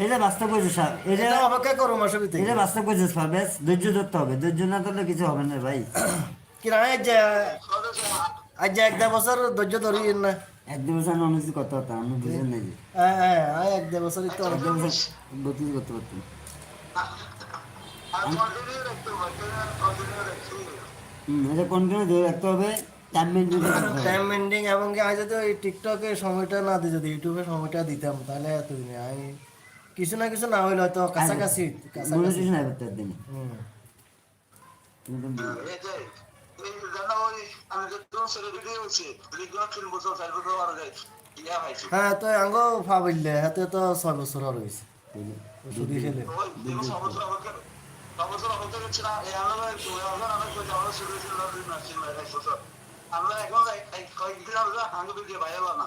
এটা বাস্তব কইছিস এটা এটা অপেক্ষা করো মাসের ভিতরে এটা বাস্তব কইছিস বেশ ধৈর্য ধরতে হবে, ধৈর্য না ধরলে কিছু হবে না ভাই। কি না আজ যে এক দেড় বছর ধৈর্য ধরি না। এক দু বছর অনুযায়ী করতে পারতাম, আমি বুঝেন নাই যে হ্যাঁ হ্যাঁ হ্যাঁ, এক দেড় বছরই তো এক অনেক। দু বছর বত্রিশ করতে পারতাম। এটা কন্টিনিউ ধরে রাখতে হবে, টাইম মেনটেন করতে হবে। টাইম মেনটেন এবং কি আমি যদি ওই টিকটকে সময়টা না দিই, যদি ইউটিউবে সময়টা দিতাম তাহলে এতদিনে আমি কিছু না কিছু না হইলে হয়তো কাছাকাছি কাছাকাছি। মনোটিশন করতে পারতেন। হুম। হ্যাঁ তো আঙ্গ ভাবিলে হাতে তো 6 বছর আর হয়েছে শুধু খেলে। আমরা এখন কয়েকদিন আমরা আঙ্গুল দিয়ে বাইরে না